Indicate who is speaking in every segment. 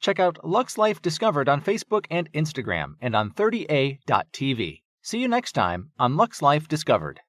Speaker 1: Check out Lux Life Discovered on Facebook and Instagram and on 30a.tv. See you next time on Lux Life Discovered.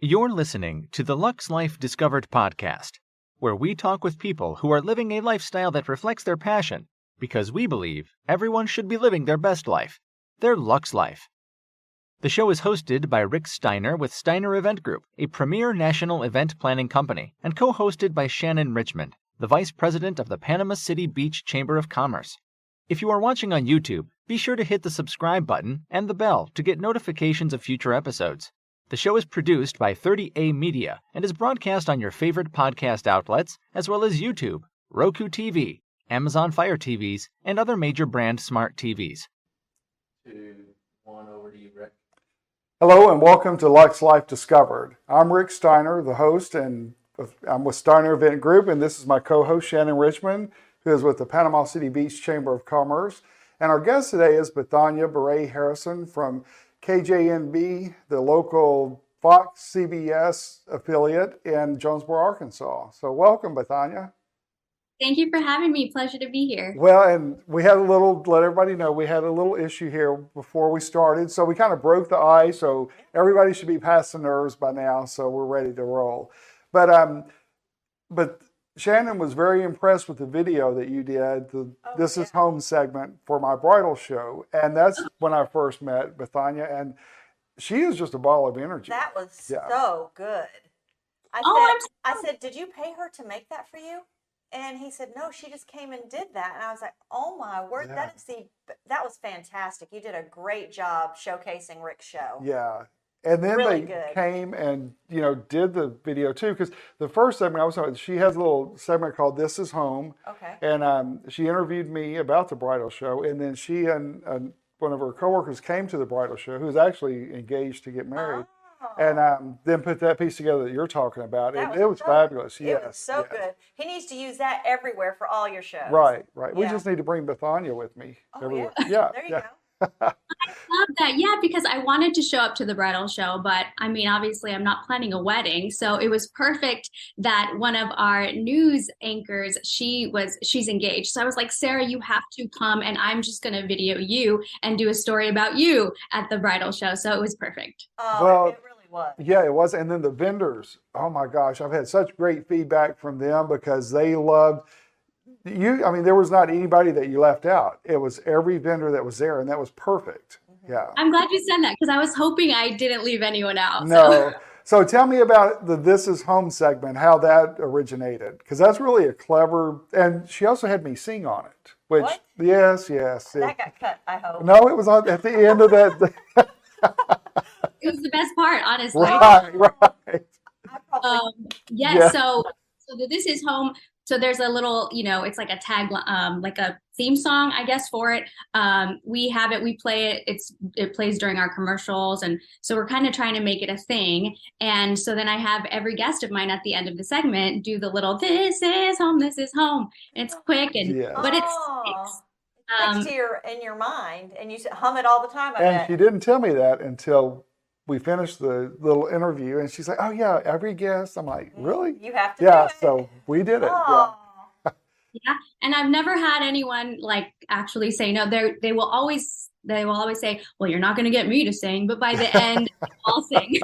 Speaker 1: You're listening to the Lux Life Discovered podcast, where we talk with people who are living a lifestyle that reflects their passion, because we believe everyone should be living their best life, their Lux Life. The show is hosted by Rick Steiner with Steiner Event Group, a premier national event planning company, and co-hosted by Shannon Richmond, the Vice President of the Panama City Beach Chamber of Commerce. If you are watching on YouTube, be sure to hit the subscribe button and the bell to get notifications of future episodes. The show is produced by 30A Media and is broadcast on your favorite podcast outlets, as well as YouTube, Roku TV, Amazon Fire TVs, and other major brand smart TVs.
Speaker 2: 2, 1, over to you, Rick.
Speaker 3: Hello and welcome to Lux Life Discovered. I'm Rick Steiner, the host, and I'm with Steiner Event Group, and this is my co-host Shannon Richmond, who is with the Panama City Beach Chamber of Commerce. And our guest today is Bethania Baray Harrison from KJNB, the local Fox CBS affiliate in Jonesboro, Arkansas. So welcome, Bethania.
Speaker 4: Thank you for having me. Pleasure to be here.
Speaker 3: Well, and we had let everybody know, we had a little issue here before we started. So we kind of broke the ice. So everybody should be past the nerves by now. So we're ready to roll. But Shannon was very impressed with the video that you did, This Is Home segment for my bridal show. And that's when I first met Bethania. And she is just a ball of energy.
Speaker 5: That was so good. I said, did you pay her to make that for you? And he said, no, she just came and did that. And I was like, oh my word, that was fantastic. You did a great job showcasing Rick's show.
Speaker 3: Yeah. And then
Speaker 5: really
Speaker 3: they came and, did the video too. Because the first segment I was talking about, she has a little segment called This Is Home. Okay. And she interviewed me about the bridal show. And then she and one of her coworkers came to the bridal show, who's actually engaged to get married. And then put that piece together that you're talking about. It was fabulous.
Speaker 5: It was so good. He needs to use that everywhere for all your shows.
Speaker 3: Right. We just need to bring Bethania with me everywhere. Yeah.
Speaker 5: There you go.
Speaker 4: I love that. Yeah, because I wanted to show up to the bridal show, but I mean, obviously I'm not planning a wedding. So it was perfect that one of our news anchors, she's engaged. So I was like, Sarah, you have to come and I'm just going to video you and do a story about you at the bridal show. So it was perfect.
Speaker 5: Oh, well, it really was.
Speaker 3: Yeah, it was. And then the vendors, oh my gosh, I've had such great feedback from them because they loved you. I mean, there was not anybody that you left out. It was every vendor that was there, and that was perfect. Yeah.
Speaker 4: I'm glad you said that because I was hoping I didn't leave anyone out.
Speaker 3: No. So tell me about the This Is Home segment, how that originated, because that's really a clever, and she also had me sing on it, which,
Speaker 5: what?
Speaker 3: Yes.
Speaker 5: That got cut, I hope.
Speaker 3: No, it was at the end of that.
Speaker 4: It was the best part, honestly.
Speaker 3: Right.
Speaker 4: So This Is Home. So there's a little, it's like a tag, like a theme song, I guess, for it. We have it, we play it, it plays during our commercials. And so we're kind of trying to make it a thing. And so then I have every guest of mine at the end of the segment do the little, this is home, this is home. And it's quick, but it's
Speaker 5: in your mind, and you hum it all the time.
Speaker 3: And she didn't tell me that until we finished the little interview, and she's like, oh yeah, every guest. I'm like, really?
Speaker 5: You have to do it.
Speaker 3: So we did it.
Speaker 4: Yeah. And I've never had anyone like actually say no. They will always say, well, you're not going to get me to sing, but by the end I'll sing.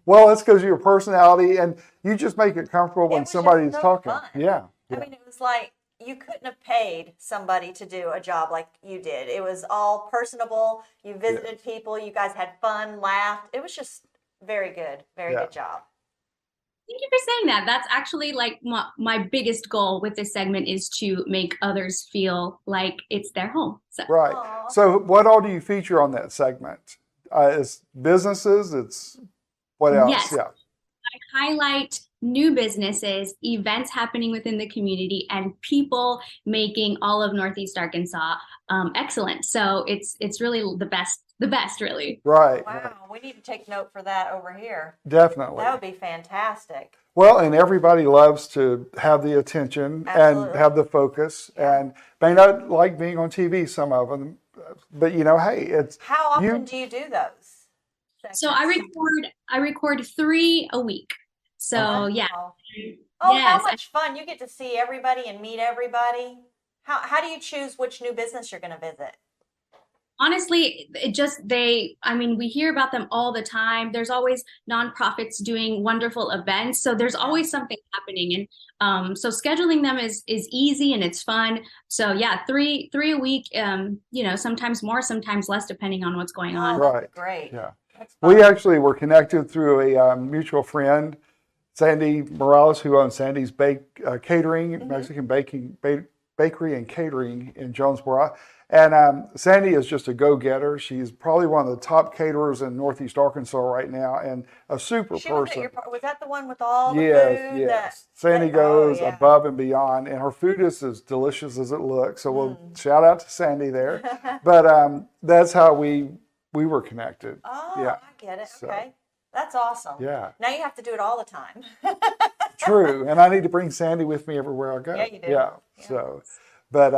Speaker 3: Well, it's because of your personality, and you just make it comfortable when somebody's talking.
Speaker 5: Fun.
Speaker 3: Yeah.
Speaker 5: I mean, it was like you couldn't have paid somebody to do a job like you did. It was all personable. You visited people. You guys had fun, laughed. It was just very good. Very good job.
Speaker 4: Thank you for saying that. That's actually like my biggest goal with this segment is to make others feel like it's their home. So.
Speaker 3: Right. Aww. So what all do you feature on that segment? It's businesses. It's what else?
Speaker 4: Yes.
Speaker 3: Yeah.
Speaker 4: I highlight new businesses, events happening within the community, and people making all of Northeast Arkansas excellent. So it's really the best, really.
Speaker 3: Right.
Speaker 5: Wow, right. We need to take note for that over here.
Speaker 3: Definitely.
Speaker 5: That would be fantastic.
Speaker 3: Well, and everybody loves to have the attention and have the focus, and may not like being on TV, some of them, but hey, it's...
Speaker 5: How often do you do those?
Speaker 4: So I record 3 a week. So yeah.
Speaker 5: Oh, yes. How much fun. You get to see everybody and meet everybody. How do you choose which new business you're going to visit?
Speaker 4: Honestly, we hear about them all the time. There's always nonprofits doing wonderful events. So there's always something happening. And so scheduling them is easy and it's fun. So yeah, three a week, sometimes more, sometimes less, depending on what's going on.
Speaker 3: Right.
Speaker 5: Great.
Speaker 3: Yeah. We actually were connected through a mutual friend, Sandy Morales, who owns Sandy's Catering, Mexican Bakery and Catering in Jonesboro. And Sandy is just a go-getter. She's probably one of the top caterers in Northeast Arkansas right now, and a super person.
Speaker 5: Was that the one with all the food?
Speaker 3: Yes. Sandy goes above and beyond, and her food is as delicious as it looks. So we'll shout out to Sandy there. But that's how we were connected.
Speaker 5: Oh,
Speaker 3: yeah.
Speaker 5: I get it.
Speaker 3: So,
Speaker 5: okay. That's awesome.
Speaker 3: Yeah.
Speaker 5: Now you have to do it all the time.
Speaker 3: True. And I need to bring Sandy with me everywhere I go.
Speaker 5: Yeah, you do.
Speaker 3: Yeah. So, but,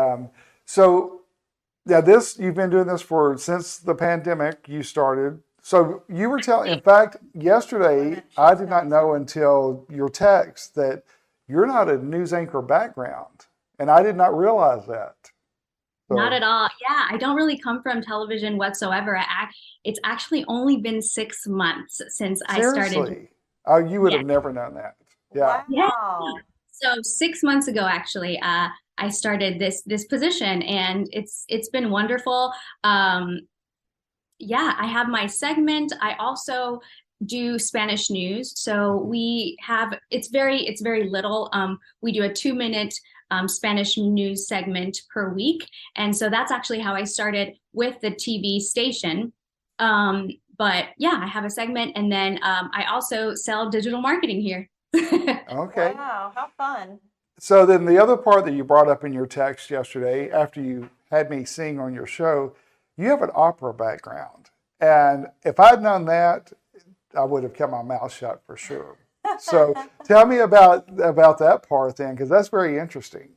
Speaker 3: you've been doing this since the pandemic you started. So you were in fact, yesterday, I did not know until your text that you're not a news anchor background. And I did not realize that. So,
Speaker 4: not at all. Yeah, I don't really come from television whatsoever. It's actually only been 6 months since I started.
Speaker 3: Oh, you would have never known that. Yeah.
Speaker 5: Wow.
Speaker 4: So 6 months ago, actually, I started this position, and it's been wonderful. I have my segment. I also do Spanish news. So it's very little. We do a 2-minute Spanish news segment per week. And so that's actually how I started with the TV station. But yeah, I have a segment, and then I also sell digital marketing here.
Speaker 3: Okay.
Speaker 5: Wow, how fun.
Speaker 3: So then the other part that you brought up in your text yesterday, after you had me sing on your show, you have an opera background. And if I'd known that, I would have kept my mouth shut for sure. So tell me about that part then, because that's very interesting.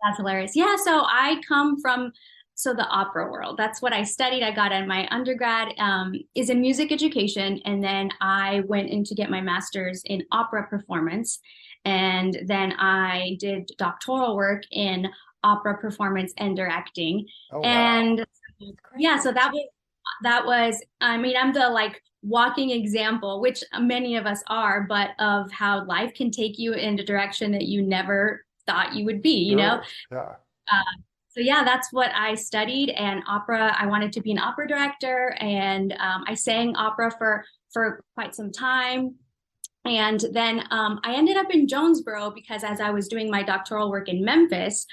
Speaker 4: That's hilarious. Yeah, so I come from the opera world. That's what I studied. I got in my undergrad is in music education, and then I went in to get my master's in opera performance, and then I did doctoral work in opera performance and directing.
Speaker 3: Oh, wow.
Speaker 4: And yeah, so that was I'm the walking example, which many of us are, but of how life can take you in a direction that you never thought you would be, you know?
Speaker 3: Yeah.
Speaker 4: So yeah, that's what I studied, and opera. I wanted to be an opera director, and I sang opera for quite some time. And then I ended up in Jonesboro because as I was doing my doctoral work in Memphis,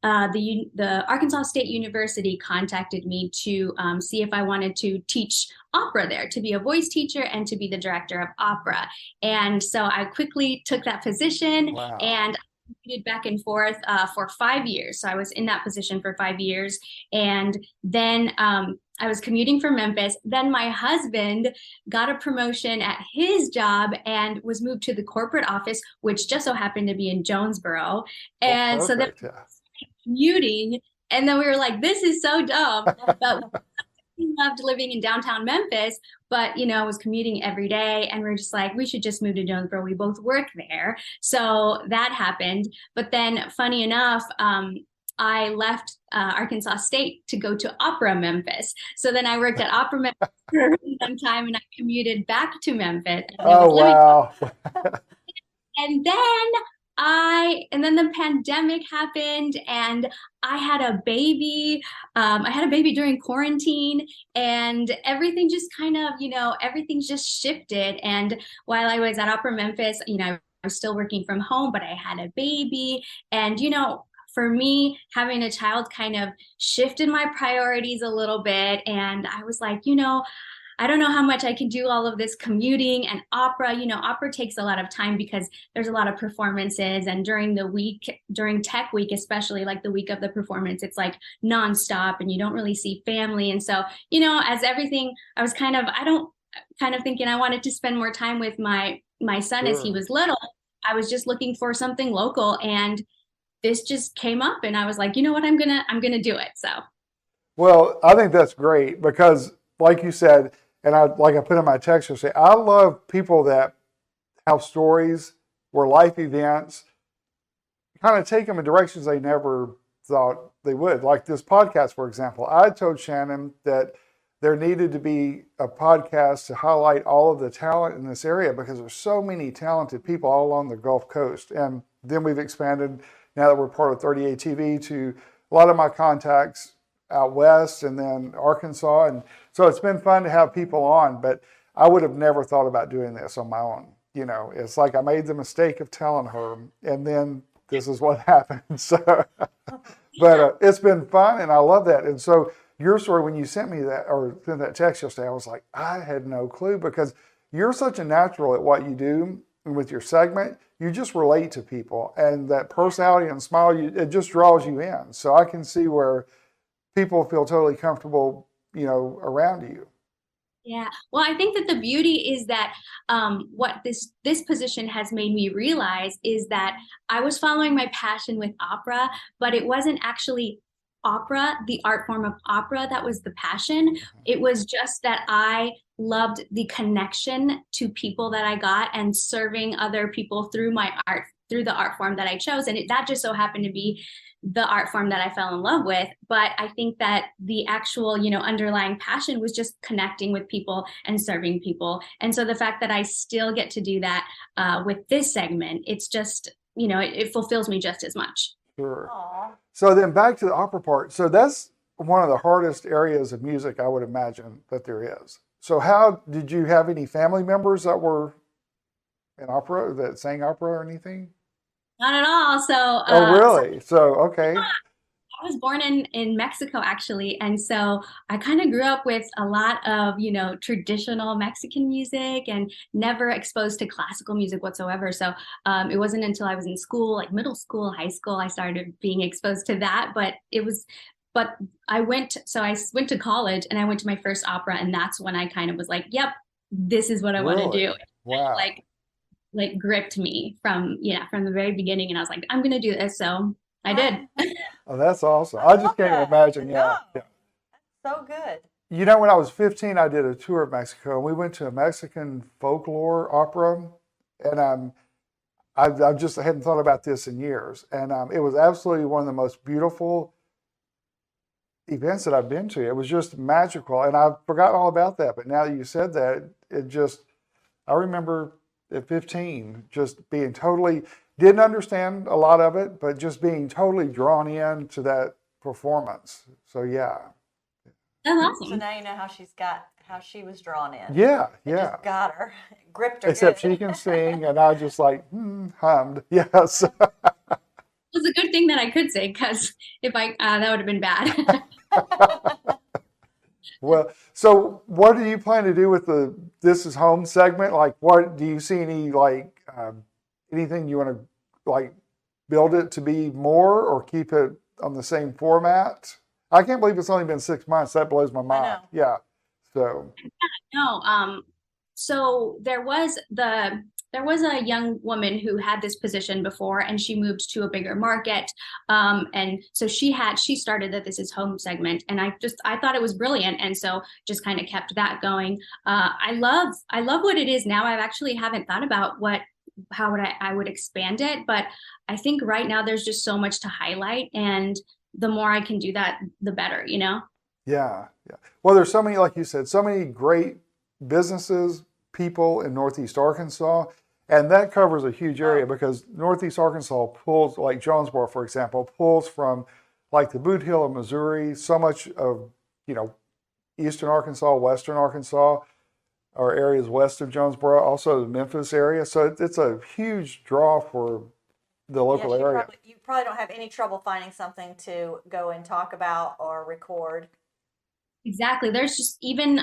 Speaker 4: the Arkansas State University contacted me to see if I wanted to teach opera there, to be a voice teacher and to be the director of opera. And so I quickly took that position.
Speaker 3: Wow.
Speaker 4: And commuted back and forth for 5 years. So I was in that position for 5 years. And then I was commuting from Memphis. Then my husband got a promotion at his job and was moved to the corporate office, which just so happened to be in Jonesboro. And so then commuting. And then we were like, this is so dumb. But we loved living in downtown Memphis, but was commuting every day, and we're just like, we should just move to Jonesboro. We both work there. So that happened. But then funny enough, I left Arkansas State to go to Opera Memphis. So then I worked at Opera Memphis for some time, and I commuted back to Memphis.
Speaker 3: Oh, wow.
Speaker 4: And then the pandemic happened, and I had a baby. I had a baby during quarantine, and everything just everything's just shifted. And while I was at Opera Memphis, I was still working from home, but I had a baby. And, for me, having a child kind of shifted my priorities a little bit. And I was like, I don't know how much I can do all of this commuting and opera. Opera takes a lot of time because there's a lot of performances. And during the week, during tech week, especially like the week of the performance, it's like nonstop and you don't really see family. And so, as everything, I was kind of thinking I wanted to spend more time with my son as he was little. I was just looking for something local, and this just came up, and I was like, you know what, I'm gonna do it. So,
Speaker 3: well, I think that's great because, like you said, and I put in my text, I love people that have stories where life events kind of take them in directions they never thought they would. Like this podcast, for example, I told Shannon that there needed to be a podcast to highlight all of the talent in this area because there's so many talented people all along the Gulf Coast. And then we've expanded, now that we're part of 38 TV, to a lot of my contacts out west and then Arkansas. And so it's been fun to have people on, but I would have never thought about doing this on my own. You know, it's like I made the mistake of telling her, and then this is what happened. So, but it's been fun, and I love that. And so your story, when you sent me that or sent that text yesterday, I was like, I had no clue, because you're such a natural at what you do, and with your segment, you just relate to people, and that personality and smile, it just draws you in. So I can see where people feel totally comfortable, you know, around you.
Speaker 4: Yeah. Well, I think that the beauty is that what this position has made me realize is that I was following my passion with opera, but it wasn't actually opera, the art form of opera, that was the passion. It was just that I loved the connection to people that I got and serving other people through my art, through the art form that I chose. And that just so happened to be the art form that I fell in love with. But I think that the actual, you know, underlying passion was just connecting with people and serving people. And so the fact that I still get to do that with this segment, it's just, you know, it fulfills me just as much.
Speaker 3: Sure.
Speaker 5: Aww.
Speaker 3: So then back to the opera part. So that's one of the hardest areas of music, I would imagine, that there is. So how did you have any family members that were in opera, that sang opera or anything?
Speaker 4: Not at all. So
Speaker 3: Oh, really? So, okay.
Speaker 4: I was born in Mexico, actually. And so I kind of grew up with a lot of, you know, traditional Mexican music and never exposed to classical music whatsoever. So it wasn't until I was in school, like middle school, high school, I started being exposed to that. But I went to college and I went to my first opera. And that's when I kind of was like, yep, this is what I want to
Speaker 3: Really?
Speaker 4: do.
Speaker 3: Wow.
Speaker 4: Like gripped me from the very beginning. And I was like, I'm going to do this. So I did.
Speaker 3: Oh, that's awesome. I just can't imagine. Yeah.
Speaker 5: No. So good.
Speaker 3: You know, when I was 15, I did a tour of Mexico, and we went to a Mexican folklore opera, and I just hadn't thought about this in years, and it was absolutely one of the most beautiful events that I've been to. It was just magical, and I've forgotten all about that. But now that you said that, I remember at 15 just being totally, didn't understand a lot of it, but just being totally drawn in to that performance. So yeah.
Speaker 4: That's
Speaker 5: So
Speaker 4: awesome.
Speaker 5: now you know how she was drawn in.
Speaker 3: Yeah,
Speaker 5: It
Speaker 3: yeah.
Speaker 5: just got her, gripped her.
Speaker 3: Except
Speaker 5: good.
Speaker 3: she can sing, and I just like hummed. Yes.
Speaker 4: It was a good thing that I could say, because if that would have been bad.
Speaker 3: Well, so what do you plan to do with the This Is Home segment? Like, what do you see any anything you want to build it to be more, or keep it on the same format? I can't believe it's only been 6 months. That blows my mind.
Speaker 5: know.
Speaker 3: Yeah. So
Speaker 4: No. So there was a young woman who had this position before, and she moved to a bigger market. And so she started the This Is Home segment, and I thought it was brilliant. And so just kind of kept that going. I love what it is now. I actually haven't thought about how I would expand it, but I think right now there's just so much to highlight, and the more I can do that, the better, you know?
Speaker 3: yeah. Well, there's so many, like you said, so many great businesses, people in Northeast Arkansas, and that covers a huge area, because Northeast Arkansas pulls, like Jonesboro, for example, pulls from like the Boot Heel of Missouri, so much of, Eastern Arkansas, Western Arkansas, or areas west of Jonesboro, also the Memphis area. So it's a huge draw for the local
Speaker 5: Yes,
Speaker 3: area.
Speaker 5: you probably don't have any trouble finding something to go and talk about or record.
Speaker 4: Exactly. There's just even,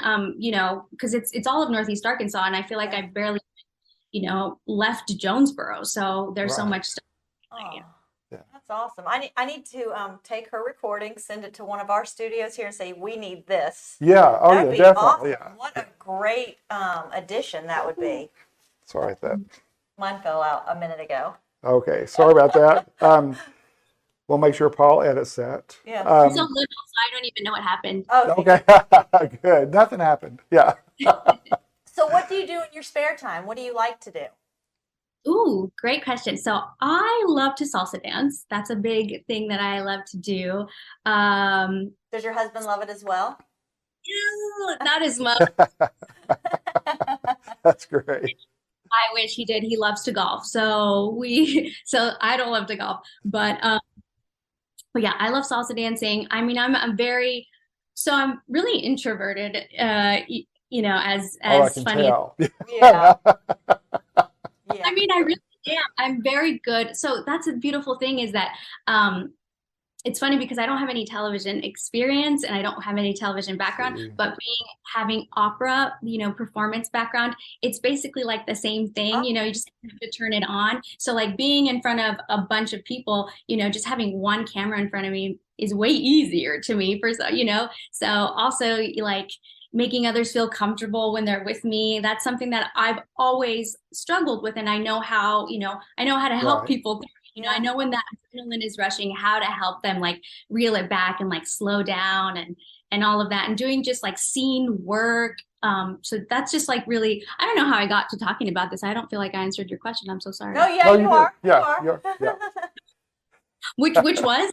Speaker 4: because it's all of Northeast Arkansas, and I feel like I've barely, left Jonesboro. So there's so
Speaker 3: Right.
Speaker 4: much stuff.
Speaker 5: Oh,
Speaker 3: Yeah.
Speaker 5: that's awesome. I need to take her recording, send it to one of our studios here, and say we need this.
Speaker 3: Yeah. Oh,
Speaker 5: That'd
Speaker 3: yeah,
Speaker 5: be
Speaker 3: definitely.
Speaker 5: awesome.
Speaker 3: Yeah.
Speaker 5: What a great addition that would be.
Speaker 3: Sorry about that.
Speaker 5: Mine fell out a minute ago.
Speaker 3: Okay. Sorry about that. We'll make sure Paul edits that.
Speaker 5: Yeah.
Speaker 4: I'm so little, so I don't even know what happened.
Speaker 3: Okay. Good. Nothing happened. Yeah.
Speaker 5: So what do you do in your spare time? What do you like to do?
Speaker 4: Ooh, great question. So I love to salsa dance. That's a big thing that I love to do.
Speaker 5: Does your husband love it as well?
Speaker 4: Not as much.
Speaker 3: That's great.
Speaker 4: I wish he did. He loves to golf. So I don't love to golf, but yeah, I love salsa dancing. I mean, I'm really introverted, as
Speaker 3: Oh, I can
Speaker 4: funny.
Speaker 3: tell.
Speaker 5: Yeah. Yeah.
Speaker 4: I mean, I really am. I'm very good. So that's a beautiful thing is that it's funny because I don't have any television experience and I don't have any television background,
Speaker 3: See.
Speaker 4: but having opera, performance background, it's basically like the same thing, you just have to turn it on. So like being in front of a bunch of people, just having one camera in front of me is way easier to me so also like making others feel comfortable when they're with me. That's something that I've always struggled with. And I know how to help
Speaker 3: Right.
Speaker 4: people. I know when that adrenaline is rushing, how to help them like reel it back and like slow down and all of that and doing just like scene work. So that's just like really, I don't know how I got to talking about this. I don't feel like I answered your question. I'm so sorry.
Speaker 5: No, yeah,
Speaker 3: No,
Speaker 5: you
Speaker 3: you
Speaker 5: are.
Speaker 3: did. Yeah,
Speaker 5: You are.
Speaker 3: yeah.
Speaker 4: Which was?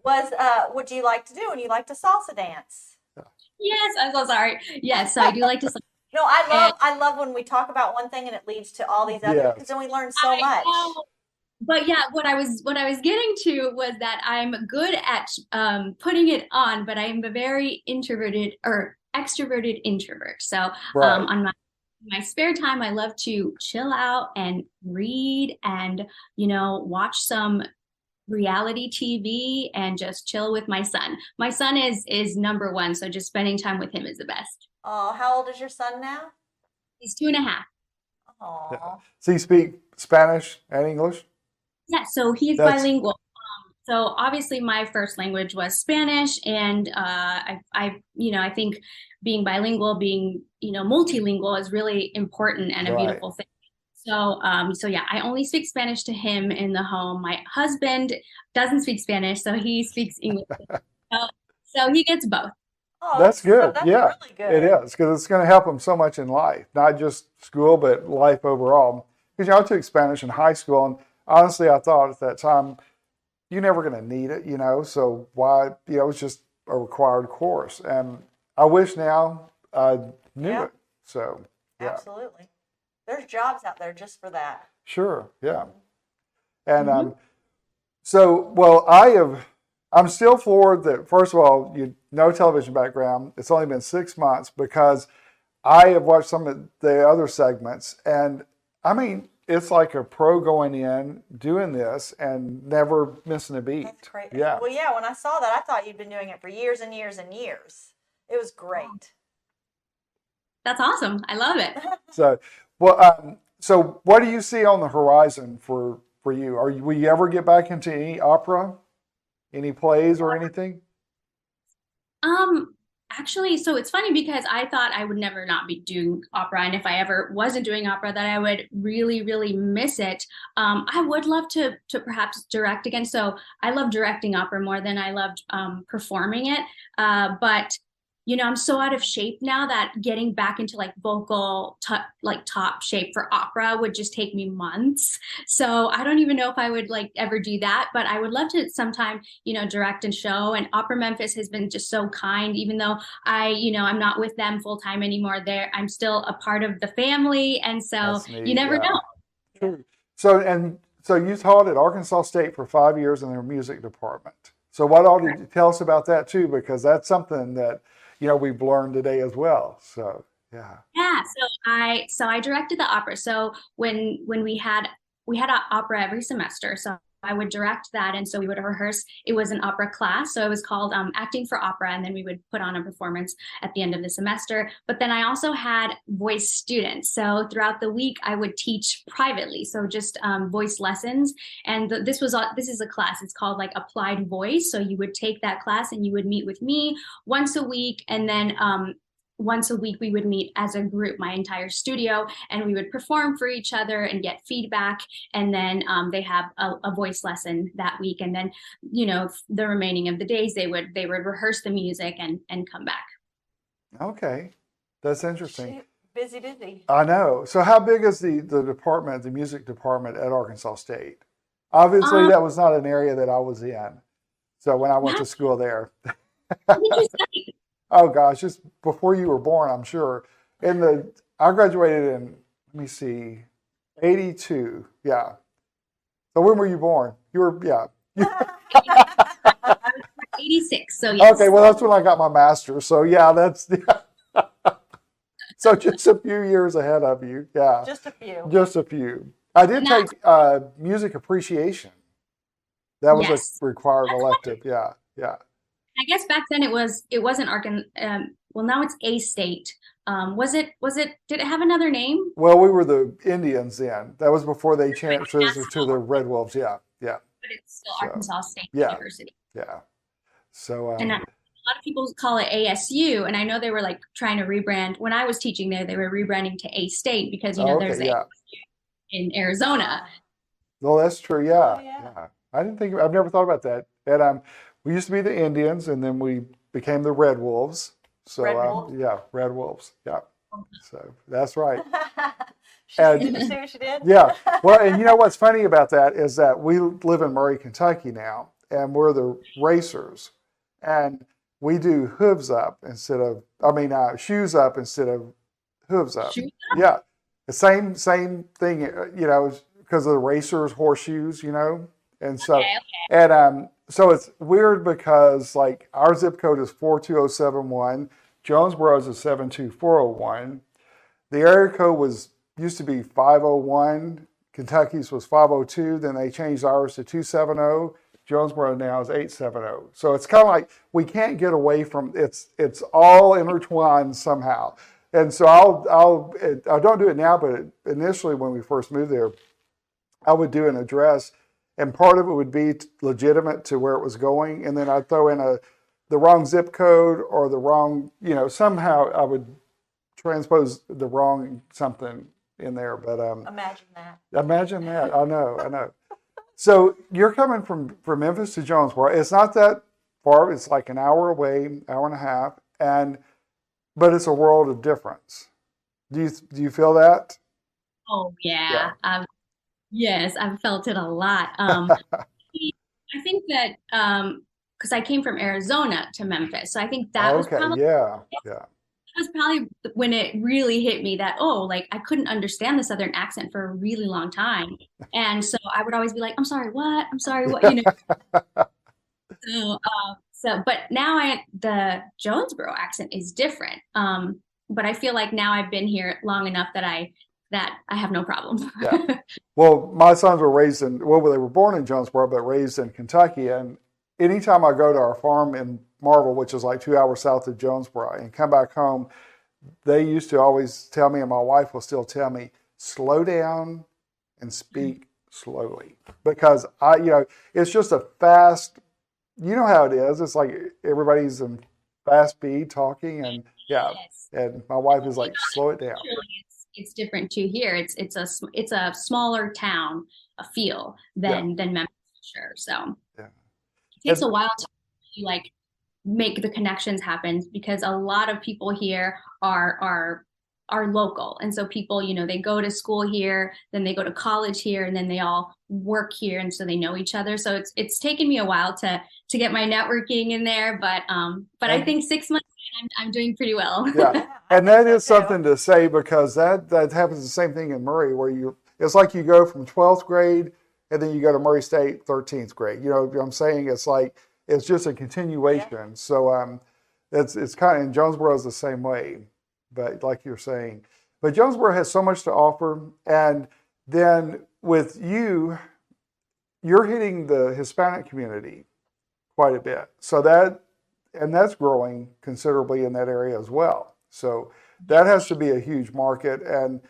Speaker 5: What do you like to do when you like to salsa dance?
Speaker 4: Yes, I'm so sorry. Yes, so I do like to.
Speaker 5: No, I love when we talk about one thing and it leads to all these others
Speaker 3: Yes.
Speaker 5: because then we learn so much.
Speaker 4: Know. But yeah, what I was getting to was that I'm good at putting it on, but I'm a very introverted or extroverted introvert. So
Speaker 3: Right.
Speaker 4: on my spare time, I love to chill out and read and watch some reality TV and just chill with my son. My son is number one, so just spending time with him is the best.
Speaker 5: Oh, how old is your son now?
Speaker 4: He's 2.5.
Speaker 5: Oh,
Speaker 3: Yeah. So you speak Spanish and English?
Speaker 4: Yeah, so he's
Speaker 3: That's-
Speaker 4: bilingual. So obviously my first language was Spanish, and I think being bilingual, being multilingual is really important and a
Speaker 3: Right.
Speaker 4: beautiful thing. So yeah, I only speak Spanish to him in the home. My husband doesn't speak Spanish, so he speaks English. So he gets both.
Speaker 5: oh,
Speaker 3: That's good.
Speaker 5: That's
Speaker 3: Yeah,
Speaker 5: really good.
Speaker 3: it is because it's going to help them so much in life, not just school, but life overall. Because I took Spanish in high school, and honestly, I thought at that time you're never going to need it, So why? It was just a required course, and I wish now I knew
Speaker 5: Yeah.
Speaker 3: it. So yeah,
Speaker 5: Absolutely. There's jobs out there just for that.
Speaker 3: sure, yeah. And I'm still floored that, first of all, no television background. It's only been 6 months because I have watched some of the other segments, and I mean, it's like a pro going in, doing this, and never missing a beat.
Speaker 5: That's great.
Speaker 3: Yeah.
Speaker 5: Well, yeah, when I saw that, I thought you'd been doing it for years and years and years. It was great.
Speaker 4: That's awesome. I love it.
Speaker 3: So, so what do you see on the horizon for you? Will you ever get back into any opera, any plays, or anything?
Speaker 4: Actually, so it's funny because I thought I would never not be doing opera, and if I ever wasn't doing opera, that I would really, really miss it. I would love to perhaps direct again. So I love directing opera more than I loved performing it. But I'm so out of shape now that getting back into like vocal top shape for opera would just take me months. So I don't even know if I would like ever do that, but I would love to sometime, direct and show. And Opera Memphis has been just so kind, even though I'm not with them full time anymore. I'm still a part of the family. And so
Speaker 3: That's neat,
Speaker 4: you never
Speaker 3: yeah.
Speaker 4: know.
Speaker 3: True. So you taught at Arkansas State for 5 years in their music department. So what all did you tell us about that too? Because that's something that we've learned today as well. So yeah.
Speaker 4: Yeah. So I directed the opera. So when we had an opera every semester. So I would direct that, and so we would rehearse. It was an opera class, so it was called Acting for Opera, and then we would put on a performance at the end of the semester. But then I also had voice students, so throughout the week I would teach privately, so just voice lessons. And this is a class. It's called like Applied Voice. So you would take that class, and you would meet with me once a week, and then once a week we would meet as a group, my entire studio, and we would perform for each other and get feedback. And then they have a voice lesson that week, and then the remaining of the days they would rehearse the music and come back.
Speaker 3: Okay, that's interesting.
Speaker 5: busy.
Speaker 3: I know. So how big is the department, the music department at Arkansas State? Obviously, that was not an area that I was in. So when I went to school there.
Speaker 4: What did you study?
Speaker 3: Oh gosh, just before you were born, I'm sure. I graduated in, let me see, 82. Yeah. So when were you born? You were, yeah.
Speaker 4: 86. So yes.
Speaker 3: Okay, well that's when I got my master's. So yeah, that's so just a few years ahead of you. Yeah.
Speaker 5: Just a few.
Speaker 3: Just a few. I did take music appreciation. That was
Speaker 4: Yes.
Speaker 3: a required elective. Yeah. Yeah.
Speaker 4: I guess back then it wasn't Arkansas. Well, now it's A State. Did it have another name?
Speaker 3: Well, we were the Indians then. That was before they changed to the Red Wolves. Yeah. Yeah.
Speaker 4: But it's still Arkansas State
Speaker 3: yeah.
Speaker 4: University.
Speaker 3: Yeah. So
Speaker 4: And a lot of people call it ASU, and I know they were like trying to rebrand. When I was teaching there, they were rebranding to A State because there's ASU in Arizona.
Speaker 3: Well, that's true. Yeah.
Speaker 5: Oh, yeah.
Speaker 3: I've never thought about that. And we used to be the Indians, and then we became the Red Wolves. So
Speaker 5: Red Wolves?
Speaker 3: yeah, Red Wolves. Yeah. So that's right.
Speaker 5: See what she did?
Speaker 3: Yeah. Well, and you know what's funny about that is that we live in Murray, Kentucky now, and we're the racers, and we do hooves up instead of, shoes up instead of hooves up.
Speaker 4: Shoes up?
Speaker 3: Yeah. The same thing, because of the racers' horseshoes, and so,
Speaker 4: Okay.
Speaker 3: and so it's weird because like our zip code is 42071, Jonesboro's is 72401. The area code used to be 501, Kentucky's was 502, then they changed ours to 270. Jonesboro now is 870. So it's kind of like we can't get away from it's all intertwined somehow. And so I don't do it now, but initially when we first moved there, I would do an address, and part of it would be legitimate to where it was going, and then I'd throw in the wrong zip code or the wrong, somehow I would transpose the wrong something in there. But
Speaker 5: Imagine that.
Speaker 3: Imagine that. I know. So you're coming from Memphis to Jonesboro. It's not that far. It's like an hour away, hour and a half, but it's a world of difference. Do you feel that?
Speaker 4: Oh yeah. Yes, I've felt it a lot. I think that because I came from Arizona to Memphis, so I think that was probably when it really hit me that I couldn't understand the Southern accent for a really long time, and so I would always be like, "I'm sorry, what? I'm sorry, what?" So, but now the Jonesboro accent is different. But I feel like now I've been here long enough that I have no problem.
Speaker 3: Yeah. Well, my sons were they were born in Jonesboro, but raised in Kentucky. And anytime I go to our farm in Marble, which is like 2 hours south of Jonesboro, and come back home, they used to always tell me, and my wife will still tell me, slow down and speak slowly. Because it's just a fast, you know how it is. It's like everybody's in fast speed talking, and yeah.
Speaker 4: Yes.
Speaker 3: And my wife is like, slow it down.
Speaker 4: It's different too here. It's a smaller town, a feel than Memphis for sure. So it takes a while to make the connections happen, because a lot of people here are local, and so people they go to school here, then they go to college here, and then they all work here, and so they know each other. So it's taken me a while to get my networking in there, but I think 6 months I'm doing pretty well.
Speaker 3: Yeah, and that is something to say, because that happens the same thing in Murray, where it's like you go from 12th grade and then you go to Murray State 13th grade. You know what I'm saying? It's like it's just a continuation. Yeah. So it's kind of, and Jonesboro is the same way, but like you're saying, but Jonesboro has so much to offer, and then with you're hitting the Hispanic community quite a bit. So that's growing considerably in that area as well. So that has to be a huge market, and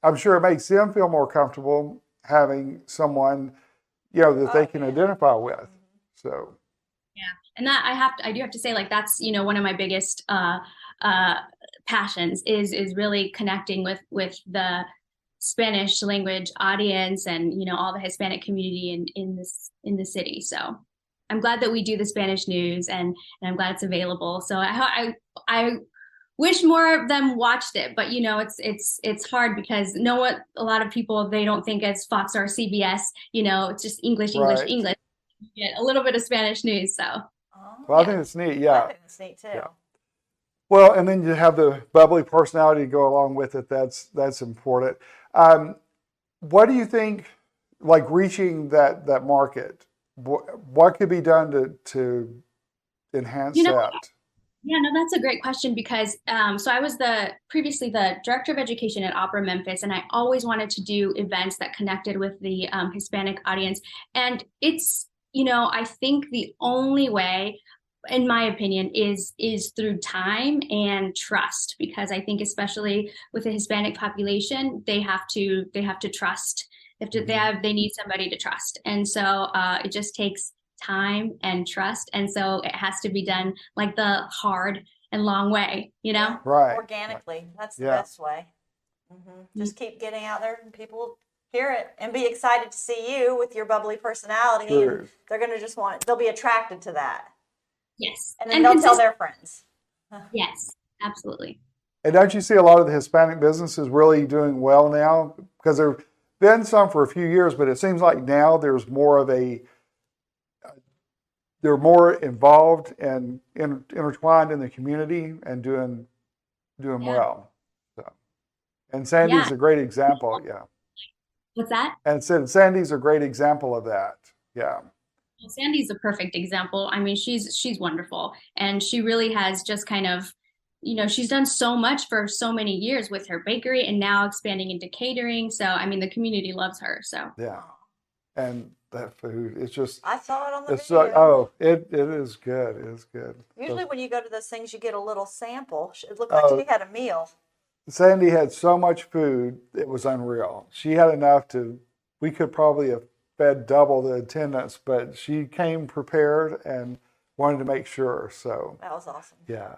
Speaker 3: I'm sure it makes them feel more comfortable having someone, that they can identify with. So
Speaker 4: yeah, and that I do have to say, that's one of my biggest passions is really connecting with the Spanish language audience, and all the Hispanic community in the city. So I'm glad that we do the Spanish news, and I'm glad it's available. So I wish more of them watched it, but you know, it's hard because a lot of people, they don't think it's Fox or CBS, you know, it's just English.
Speaker 3: Right.
Speaker 4: You get a little bit of Spanish news. So,
Speaker 3: Well, I think it's neat. Yeah.
Speaker 5: I think it's neat too.
Speaker 3: Yeah. Well, and then you have the bubbly personality to go along with it. That's important. What do you think, like reaching that market, what could be done to enhance that?
Speaker 4: Yeah, no, that's a great question because so I was previously the director of education at Opera Memphis, and I always wanted to do events that connected with the Hispanic audience. And it's, you know, I think the only way, in my opinion, is through time and trust, because I think especially with the Hispanic population, they have to trust. They need somebody to trust, and so it just takes time and trust, and so it has to be done like the hard and long way, you know,
Speaker 3: right?
Speaker 5: Organically. That's the best way. Just keep getting out there, and people hear it and be excited to see you with your bubbly personality.
Speaker 3: Sure.
Speaker 5: And they're going to just they'll be attracted to that.
Speaker 4: Yes,
Speaker 5: and then they'll tell their friends.
Speaker 4: Yes, absolutely.
Speaker 3: And don't you see a lot of the Hispanic businesses really doing well now? Because there have been some for a few years, but it seems like now there's more of they're more involved and intertwined in the community and doing well. So, and Sandy's a great example. Yeah.
Speaker 4: What's that?
Speaker 3: And Sandy's a great example of that. Yeah.
Speaker 4: Well, Sandy's a perfect example. I mean, she's wonderful, and she really has just kind of, you know, she's done so much for so many years with her bakery and now expanding into catering. So, I mean, the community loves her. So
Speaker 3: yeah, and that food, it's just,
Speaker 5: I saw it on the video.
Speaker 3: It is good. It is good.
Speaker 5: Usually when you go to those things, you get a little sample. It looked like she had a meal.
Speaker 3: Sandy had so much food, it was unreal. She had enough we could probably have fed double the attendance, but she came prepared and wanted to make sure. So
Speaker 5: that was awesome.
Speaker 3: Yeah.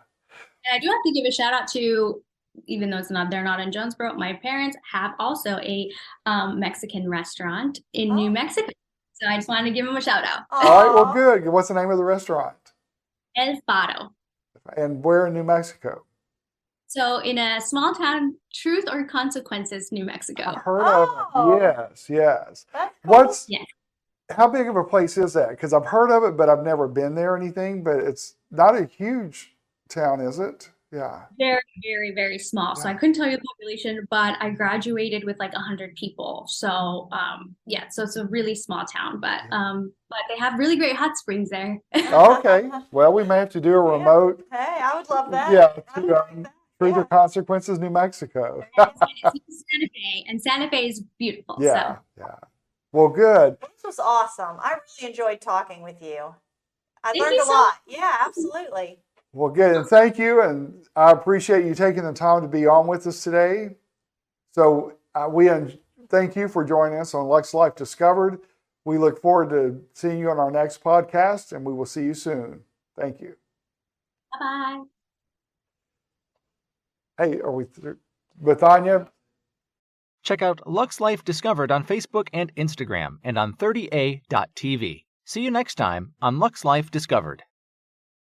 Speaker 4: And I do have to give a shout out to, even though they're not in Jonesboro, my parents have also a Mexican restaurant in New Mexico. So I just wanted to give them a shout out.
Speaker 3: All right, well, good. What's the name of the restaurant?
Speaker 4: El Faro.
Speaker 3: And where in New Mexico?
Speaker 4: So in a small town, Truth or Consequences, New Mexico.
Speaker 3: I've heard of it. Yes.
Speaker 5: That's cool.
Speaker 3: How big of a place is that? Because I've heard of it, but I've never been there or anything. But it's not a huge town, is it? Yeah.
Speaker 4: Very, very, very small. So I couldn't tell you the population, but I graduated with like 100 people. So so it's a really small town, but they have really great hot springs there.
Speaker 3: Okay. Well, we may have to do a remote.
Speaker 5: Hey, I would love that.
Speaker 3: Yeah. Truth or Consequences, New Mexico.
Speaker 4: It's Santa Fe, and Santa Fe is beautiful.
Speaker 3: Yeah. Well, good.
Speaker 5: This was awesome. I really enjoyed talking with you. I
Speaker 4: Thank
Speaker 5: learned
Speaker 4: you
Speaker 5: a lot. Yeah, absolutely.
Speaker 3: Well, good. And thank you. And I appreciate you taking the time to be on with us today. So thank you for joining us on Lux Life Discovered. We look forward to seeing you on our next podcast, and we will see you soon. Thank you.
Speaker 4: Bye-bye.
Speaker 3: Hey, are we through? Bethania?
Speaker 1: Check out Lux Life Discovered on Facebook and Instagram and on 30a.tv. See you next time on Lux Life Discovered.